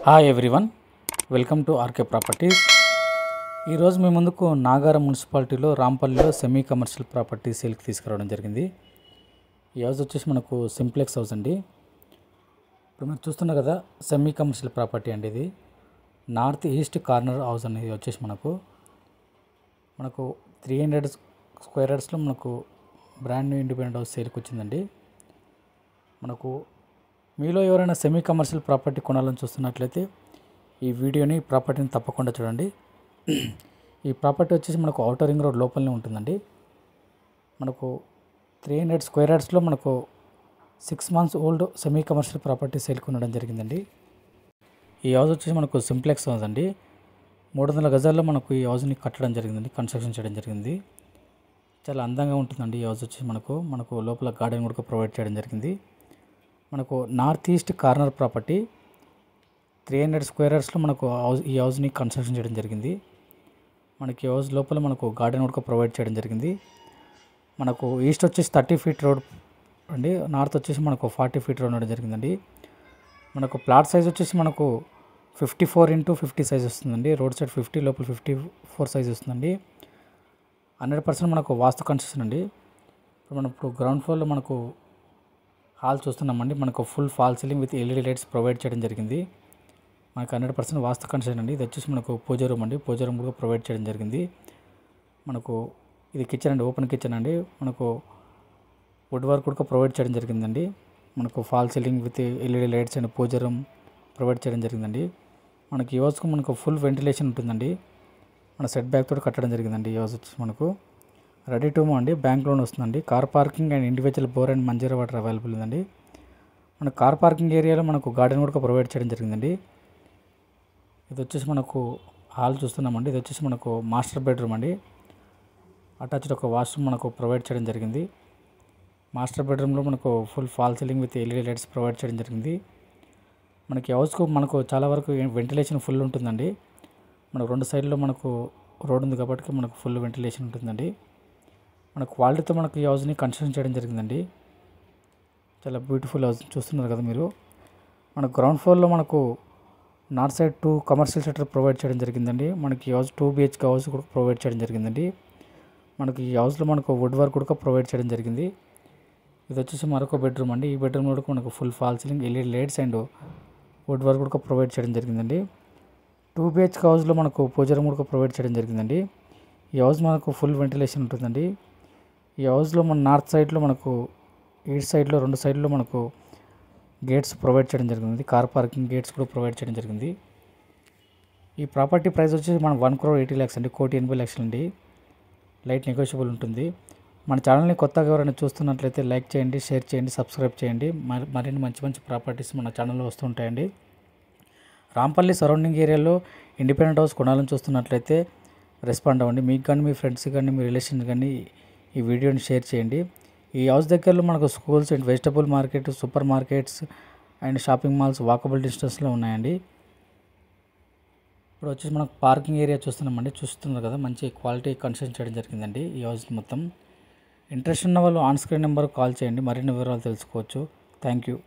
Hi everyone, welcome to RK properties. ఈరోజు మీ ముందుకు నాగారం మున్సిపాలిటీలో రాంపల్లిలో సెమీ కమర్షియల్ ప్రాపర్టీ సేల్కి తీసుకురావడం జరిగింది. ఈ హౌస్ వచ్చేసి మనకు సింప్లెక్స్ హౌస్ అండి. ఇప్పుడు మీరు చూస్తున్నారు కదా, సెమీ కమర్షియల్ ప్రాపర్టీ అండి. ఇది నార్త్ ఈస్ట్ కార్నర్ హౌస్ అనేది వచ్చేసి మనకు 300 స్క్వేర్ యార్డ్స్లో మనకు బ్రాండ్ న్యూ ఇండిపెండెంట్ హౌస్ సేల్కి వచ్చిందండి. మీలో ఎవరైనా సెమీ కమర్షియల్ ప్రాపర్టీ కొనాలని చూస్తున్నట్లయితే ఈ ప్రాపర్టీని తప్పకుండా చూడండి. ఈ ప్రాపర్టీ వచ్చేసి మనకు ఔటర్ రింగ్ రోడ్ లోపలనే ఉంటుందండి. మనకు 300 స్క్వేర్ యార్డ్స్లో మనకు 6 months old semi commercial property సేల్కి ఉండడం జరిగిందండి. ఈ హౌస్ వచ్చేసి మనకు సింప్లెక్స్ హౌస్ అండి. 300 గజాల్లో మనకు ఈ హౌస్ని కట్టడం జరిగిందండి, కన్స్ట్రక్షన్ చేయడం జరిగింది. చాలా అందంగా ఉంటుందండి. ఈ హౌస్ వచ్చేసి మనకు లోపల గార్డెన్ కూడా ప్రొవైడ్ చేయడం జరిగింది. మనకు north east corner property 300 square యార్డ్స్లో మనకు ఈ హౌస్ని కన్స్ట్రక్షన్ చేయడం జరిగింది. మనకి ఈ హౌస్ లోపల మనకు గార్డెన్ కూడా ప్రొవైడ్ చేయడం జరిగింది. మనకు ఈస్ట్ వచ్చేసి 30 feet రోడ్ అండి, నార్త్ వచ్చేసి మనకు 40 feet రోడ్ ఉండడం జరిగిందండి. మనకు ప్లాట్ సైజ్ వచ్చేసి మనకు 54x50 సైజ్ వస్తుందండి. రోడ్ సైడ్ 50, లోపల 54 సైజ్ వస్తుందండి. 100% మనకు వాస్తు కన్స్ట్రక్షన్ అండి. ఇప్పుడు గ్రౌండ్ ఫ్లోర్లో మనకు హాల్ చూస్తున్నామండి. మనకు full fall ceiling with LED lights provide చేయడం జరిగింది. మనకు 100% వాస్తు కన్స్ట్రక్షన్ అండి. ఇది వచ్చేసి మనకు పూజ రూమ్ అండి. పూజ రూమ్ కూడా ప్రొవైడ్ చేయడం జరిగింది. మనకు ఇది కిచెన్ అండి, ఓపెన్ కిచెన్ అండి. మనకు వుడ్ వర్క్ కూడా ప్రొవైడ్ చేయడం జరిగిందండి. మనకు fall ceiling with LED lights and puja room provide చేయడం జరిగిందండి. మనకి ఈ హౌస్కు మనకు ఫుల్ వెంటిలేషన్ ఉంటుందండి. మన సెట్ బ్యాక్ తోటి కట్టడం జరిగిందండి. ఈ హౌస్ వచ్చి మనకు రెడీ టు మూవ్ అండి. బ్యాంక్ లోన్ వస్తుందండి. Car parking and individual bore and Manjeera water available ఉందండి. మన కార్ పార్కింగ్ ఏరియాలో మనకు గార్డెన్ కూడా ప్రొవైడ్ చేయడం జరిగిందండి. ఇది వచ్చేసి మనకు హాల్ చూస్తున్నామండి. ఇది వచ్చేసి మనకు మాస్టర్ బెడ్రూమ్ అండి. అటాచ్డ్ ఒక వాష్రూమ్ మనకు ప్రొవైడ్ చేయడం జరిగింది. మాస్టర్ బెడ్రూమ్లో మనకు full fall ceiling with LED lights provide చేయడం జరిగింది. మనకి హౌస్కు మనకు చాలా వరకు వెంటిలేషన్ ఫుల్ ఉంటుందండి. మనకు 2 సైడ్లో మనకు రోడ్ ఉంది కాబట్టి మనకు ఫుల్ వెంటిలేషన్ ఉంటుందండి. మన క్వాలిటీతో మనకు ఈ హౌస్ని కన్స్ట్రక్షన్ చేయడం జరిగిందండి. చాలా బ్యూటిఫుల్ హౌస్ చూస్తున్నారు కదా మీరు. మన గ్రౌండ్ ఫ్లోర్లో మనకు north side 2 commercial sector provide చేయడం జరిగిందండి. మనకి ఈ హౌస్ 2 BHK హౌస్ కూడా ప్రొవైడ్ చేయడం జరిగిందండి. మనకి ఈ హౌస్లో మనకు వుడ్ వర్క్ కూడా ప్రొవైడ్ చేయడం జరిగింది. ఇది వచ్చేసి మరొక బెడ్రూమ్ అండి. ఈ బెడ్రూమ్లో కూడా మనకు full fall ceiling LED lights and wood work కూడా ప్రొవైడ్ చేయడం జరిగిందండి. 2 BHK హౌస్లో మనకు పూజ రూమ్ కూడా ప్రొవైడ్ చేయడం జరిగిందండి. ఈ హౌస్ మనకు ఫుల్ వెంటిలేషన్ ఉంటుందండి. ఈ హౌస్లో మన నార్త్ సైడ్లో మనకు ఈస్ట్ సైడ్లో 2 సైడ్లో మనకు గేట్స్ ప్రొవైడ్ చేయడం జరిగింది. కార్ పార్కింగ్ గేట్స్ కూడా ప్రొవైడ్ చేయడం జరిగింది. ఈ ప్రాపర్టీ ప్రైస్ వచ్చేసి మనం 1,80 lakhs అండి, 1,80 అండి. లైట్ నెగోషియబుల్ ఉంటుంది. మన ఛానల్ని కొత్తగా ఎవరైనా చూస్తున్నట్లయితే లైక్ చేయండి, షేర్ చేయండి, సబ్స్క్రైబ్ చేయండి. మరిన్ని మంచి ప్రాపర్టీస్ మన ఛానల్లో వస్తుంటాయండి. రాంపల్లి సరౌండింగ్ ఏరియాలో ఇండిపెండెంట్ హౌస్ కొనాలని చూస్తున్నట్లయితే రెస్పాండ్ అవ్వండి. మీకు కానీ, మీ ఫ్రెండ్స్ కానీ, మీ రిలేషన్స్ కానీ ఈ వీడియోని షేర్ చేయండి. ఈ హౌస్ దగ్గరలో మనకు schools and vegetable market, super markets and shopping malls walkable డిస్టెన్స్లో ఉన్నాయండి. ఇప్పుడు వచ్చేసి మనకు పార్కింగ్ ఏరియా చూస్తున్నారు కదా, మంచి క్వాలిటీ కన్స్ట్రక్షన్ చేయడం జరిగిందండి ఈ హౌస్ మొత్తం. ఇంట్రెస్ట్ ఉన్న వాళ్ళు ఆన్ స్క్రీన్ నెంబర్ కాల్ చేయండి, మరిన్ని వివరాలు తెలుసుకోవచ్చు. Thank you.